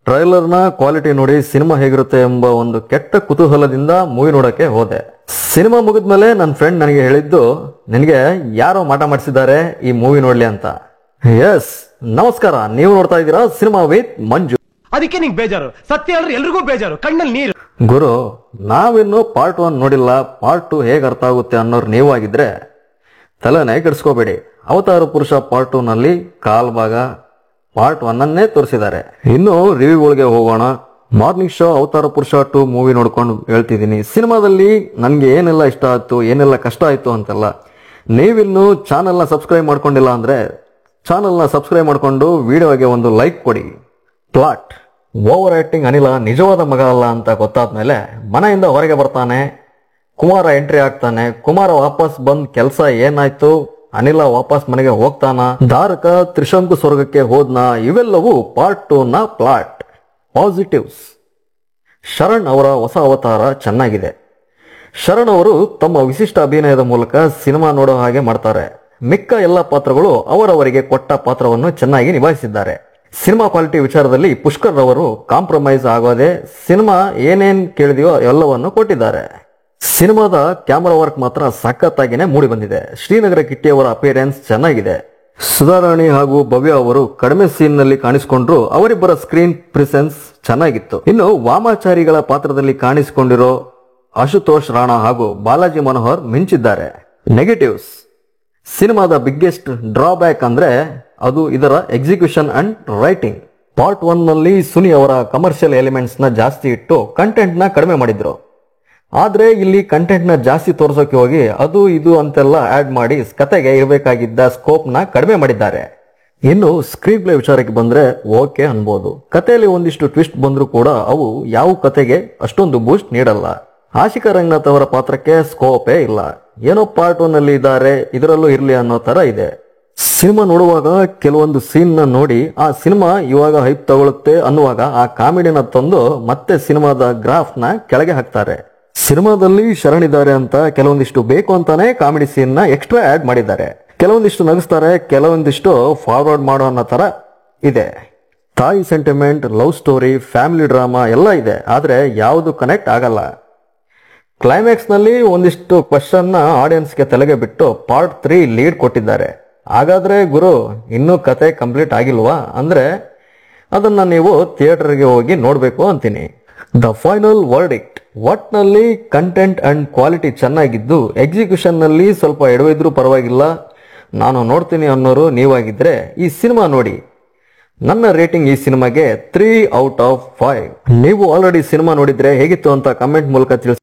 ಟ್ರೈಲರ್ನ quality ನೋಡಿ cinema ಹೇಗಿರುತ್ತೆ ಎಂಬ ಒಂದು ಕೆಟ್ಟ ಕುತೂಹಲದಿಂದ ಮೂವಿ ನೋಡಕ್ಕೆ ಹೋದೆ. ಸಿನಿಮಾ ಮುಗಿದ್ಮೇಲೆ ನನ್ನ ಫ್ರೆಂಡ್ ನನಗೆ ಹೇಳಿದ್ದು, ನಿನಗೆ ಯಾರೋ ಮಾಟ ಮಾಡಿಸಿದ್ದಾರೆ ಈ ಮೂವಿ ನೋಡ್ಲಿ ಅಂತ. ಎಸ್, ನಮಸ್ಕಾರ, ನೀವು ನೋಡ್ತಾ ಇದ್ದೀರಾ ಸಿನಿಮಾ ವಿತ್ ಮಂಜು. ಅದಕ್ಕೆ ನಿಂಗೆ ಬೇಜಾರು, ಸತ್ಯ ಹೇಳಿದ್ರೆ ಎಲ್ರಿಗೂ ಬೇಜಾರು, ಕಣ್ಣಲ್ಲಿ ನೀರು. ಗುರು, ನಾವಿನ್ನು ಪಾರ್ಟ್ 1 ನೋಡಿಲ್ಲ, ಪಾರ್ಟ್ 2 ಹೇಗೆ ಅರ್ಥ ಆಗುತ್ತೆ ಅನ್ನೋರು ನೀವಾಗಿದ್ರೆ ತಲೆನೇ ಕೆಡಿಸ್ಕೋಬೇಡಿ. ಅವತಾರ ಪುರುಷ ಪಾರ್ಟ್ 2 ನಲ್ಲಿ ಕಾಲ್ ಭಾಗ ಪಾರ್ಟ್ 1 ಅನ್ನೇ ತೋರಿಸಿದ್ದಾರೆ. ಇನ್ನು ರಿವ್ಯೂಗಳಿಗೆ ಹೋಗೋಣ. ಮಾರ್ನಿಂಗ್ ಶೋ ಅವತಾರ ಪುರುಷ 2 ಮೂವಿ ನೋಡ್ಕೊಂಡು ಹೇಳ್ತಿದ್ದೀನಿ. ಸಿನಿಮಾದಲ್ಲಿ ನನಗೆ ಏನೆಲ್ಲ ಇಷ್ಟ ಆಯ್ತು, ಏನೆಲ್ಲ ಕಷ್ಟ ಆಯ್ತು ಅಂತೆಲ್ಲ. ನೀವಿನ್ನು ಚಾನಲ್ನ ಸಬ್ಸ್ಕ್ರೈಬ್ ಮಾಡ್ಕೊಂಡಿಲ್ಲ ಅಂದ್ರೆ ಚಾನಲ್ನ ಸಬ್ಸ್ಕ್ರೈಬ್ ಮಾಡ್ಕೊಂಡು ವಿಡಿಯೋಗೆ ಒಂದು ಲೈಕ್ ಕೊಡಿ. ಪ್ಲಾಟ್: ಓವರ್ ಆಕ್ಟಿಂಗ್ ಅನಿಲ ನಿಜವಾದ ಮಗ ಅಲ್ಲ ಅಂತ ಗೊತ್ತಾದ್ಮೇಲೆ ಮನೆಯಿಂದ ಹೊರಗೆ ಬರ್ತಾನೆ. ಕುಮಾರ ಎಂಟ್ರಿ ಆಗ್ತಾನೆ. ಕುಮಾರ ವಾಪಸ್ ಬಂದ್ ಕೆಲಸ ಏನಾಯ್ತು, ಅನಿಲ ವಾಪಸ್ ಮನೆಗೆ ಹೋಗ್ತಾನ, ಧಾರಕ ತ್ರಿಶಂಕು ಸ್ವರ್ಗಕ್ಕೆ ಹೋದ್ನ, ಇವೆಲ್ಲವೂ ಪಾರ್ಟ್ 2 ನ ಪ್ಲಾಟ್. ಪಾಸಿಟಿವ್ಸ್: ಶರಣ್ ಅವರ ಹೊಸ ಅವತಾರ ಚೆನ್ನಾಗಿದೆ. ಶರಣ್ ಅವರು ತಮ್ಮ ವಿಶಿಷ್ಟ ಅಭಿನಯದ ಮೂಲಕ ಸಿನಿಮಾ ನೋಡೋ ಹಾಗೆ ಮಾಡ್ತಾರೆ. ಮಿಕ್ಕ ಎಲ್ಲ ಪಾತ್ರಗಳು ಅವರವರಿಗೆ ಕೊಟ್ಟ ಪಾತ್ರವನ್ನು ಚೆನ್ನಾಗಿ ನಿಭಾಯಿಸಿದ್ದಾರೆ. ಸಿನಿಮಾ ಕ್ವಾಲಿಟಿ ವಿಚಾರದಲ್ಲಿ ಪುಷ್ಕರ್ ರವರು ಕಾಂಪ್ರಮೈಸ್ ಆಗೋದೆ. ಸಿನಿಮಾ ಏನೇನ್ ಕೇಳಿದೆಯೋ ಎಲ್ಲವನ್ನು ಕೊಟ್ಟಿದ್ದಾರೆ. ಸಿನಿಮಾದ ಕ್ಯಾಮರಾ ವರ್ಕ್ ಮಾತ್ರ ಸಖತ್ತಾಗಿನೇ ಮೂಡಿ ಬಂದಿದೆ. ಶ್ರೀನಗರ ಕಿಟ್ಟಿ ಅವರ ಅಪಿಯರೆನ್ಸ್ ಚೆನ್ನಾಗಿದೆ. ಸುಧಾರಾಣಿ ಹಾಗೂ ಭವ್ಯ ಅವರು ಕಡಿಮೆ ಸೀನ್ ನಲ್ಲಿ ಕಾಣಿಸಿಕೊಂಡ್ರು ಅವರಿಬ್ಬರ ಸ್ಕ್ರೀನ್ ಪ್ರೆಸೆನ್ಸ್ ಚೆನ್ನಾಗಿತ್ತು. ಇನ್ನು ವಾಮಾಚಾರಿಗಳ ಪಾತ್ರದಲ್ಲಿ ಕಾಣಿಸಿಕೊಂಡಿರೋ ಆಶುತೋಷ್ ರಾಣಾ ಹಾಗೂ ಬಾಲಾಜಿ ಮನೋಹರ್ ಮಿಂಚಿದ್ದಾರೆ. ನೆಗೆಟಿವ್ಸ್: ಸಿನಿಮಾದ ಬಿಗ್ಗೆಸ್ಟ್ ಡ್ರಾಬ್ಯಾಕ್ ಅಂದ್ರೆ ಅದು ಇದರ ಎಕ್ಸಿಕ್ಯೂಷನ್ ಅಂಡ್ ರೈಟಿಂಗ್. ಪಾರ್ಟ್ 1 ನಲ್ಲಿ ಸುನಿ ಅವರ ಕಮರ್ಷಿಯಲ್ ಎಲಿಮೆಂಟ್ಸ್ ನ ಜಾಸ್ತಿ ಇಟ್ಟು ಕಂಟೆಂಟ್ ನ ಕಡಿಮೆ ಮಾಡಿದ್ರು. ಆದ್ರೆ ಇಲ್ಲಿ ಕಂಟೆಂಟ್ ನ ಜಾಸ್ತಿ ತೋರ್ಸೋಕೆ ಹೋಗಿ ಅದು ಇದು ಅಂತೆಲ್ಲ ಆಡ್ ಮಾಡಿ ಕತೆಗೆ ಇರಬೇಕಾಗಿದ್ದ ಸ್ಕೋಪ್ ನ ಕಡಿಮೆ ಮಾಡಿದ್ದಾರೆ. ಇನ್ನು ಸ್ಕ್ರೀನ್ ಪ್ಲೇ ವಿಚಾರಕ್ಕೆ ಬಂದ್ರೆ ಓಕೆ ಅನ್ಬೋದು. ಕಥೆಯಲ್ಲಿ ಒಂದಿಷ್ಟು ಟ್ವಿಸ್ಟ್ ಬಂದ್ರೂ ಕೂಡ ಅವು ಯಾವ ಕತೆಗೆ ಅಷ್ಟೊಂದು ಬೂಸ್ಟ್ ನೀಡಲ್ಲ. ಆಶಿಕಾ ರಂಗನಾಥ್ ಅವರ ಪಾತ್ರಕ್ಕೆ ಸ್ಕೋಪೇ ಇಲ್ಲ. ಏನೋ ಪಾರ್ಟ್ 1 ನಲ್ಲಿ ಇದ್ದಾರೆ, ಇದರಲ್ಲೂ ಇರ್ಲಿ ಅನ್ನೋ ತರ ಇದೆ. ಸಿನಿಮಾ ನೋಡುವಾಗ ಕೆಲವೊಂದು ಸೀನ್ ನ ನೋಡಿ ಆ ಸಿನಿಮಾ ಇವಾಗ ಹೈಪ್ ತಗೊಳುತ್ತೆ ಅನ್ನುವಾಗ ಆ ಕಾಮಿಡಿನ ತಂದು ಮತ್ತೆ ಸಿನಿಮಾದ ಗ್ರಾಫ್ ನ ಕೆಳಗೆ ಹಾಕ್ತಾರೆ. ಸಿನಿಮಾದಲ್ಲಿ ಶರಣ್ ಇದ್ದಾರೆ ಅಂತ ಕೆಲವೊಂದಿಷ್ಟು ಬೇಕು ಅಂತಾನೆ ಕಾಮಿಡಿ ಸೀನ್ ನ ಎಕ್ಸ್ಟ್ರಾ ಆಡ್ ಮಾಡಿದ್ದಾರೆ. ಕೆಲವೊಂದಿಷ್ಟು ನಗಿಸ್ತಾರೆ, ಕೆಲವೊಂದಿಷ್ಟು ಫಾರ್ವರ್ಡ್ ಮಾಡೋ ಅನ್ನೋ ತರ ಇದೆ. ತಾಯಿ sentiment, love story, family drama ಎಲ್ಲ ಇದೆ, ಆದ್ರೆ ಯಾವುದು ಕನೆಕ್ಟ್ ಆಗಲ್ಲ. ಕ್ಲೈಮ್ಯಾಕ್ಸ್ ನಲ್ಲಿ ಒಂದಿಷ್ಟು ಕ್ವಶನ್ ನ ಆಡಿಯನ್ಸ್ಗೆ ತಲೆಗೆ ಬಿಟ್ಟು ಪಾರ್ಟ್ 3 ಲೀಡ್ ಕೊಟ್ಟಿದ್ದಾರೆ. ಹಾಗಾದ್ರೆ ಗುರು, ಇನ್ನೂ ಕತೆ ಕಂಪ್ಲೀಟ್ ಆಗಿಲ್ವಾ ಅಂದ್ರೆ ಅದನ್ನ ನೀವು ಥಿಯೇಟರ್ಗೆ ಹೋಗಿ ನೋಡ್ಬೇಕು ಅಂತೀನಿ. ದ ಫೈನಲ್ ವರ್ಡಿಕ್ಟ್: ಒಟ್ನಲ್ಲಿ ಕಂಟೆಂಟ್ ಅಂಡ್ ಕ್ವಾಲಿಟಿ ಚೆನ್ನಾಗಿದ್ದು ಎಕ್ಸಿಕ್ಯೂಷನ್ ನಲ್ಲಿ ಸ್ವಲ್ಪ ಎಡವಿದ್ರೂ ಪರವಾಗಿಲ್ಲ, ನಾನು ನೋಡ್ತೀನಿ ಅನ್ನೋರು ನೀವಾಗಿದ್ರೆ ಈ ಸಿನಿಮಾ ನೋಡಿ. ನನ್ನ ರೇಟಿಂಗ್ ಈ ಸಿನಿಮಾಗೆ 3 ಔಟ್ ಆಫ್ 5. ನೀವು ಆಲ್ರೆಡಿ ಸಿನಿಮಾ ನೋಡಿದ್ರೆ ಹೇಗಿತ್ತು ಅಂತ ಕಮೆಂಟ್ ಮೂಲಕ ತಿಳಿಸಿ.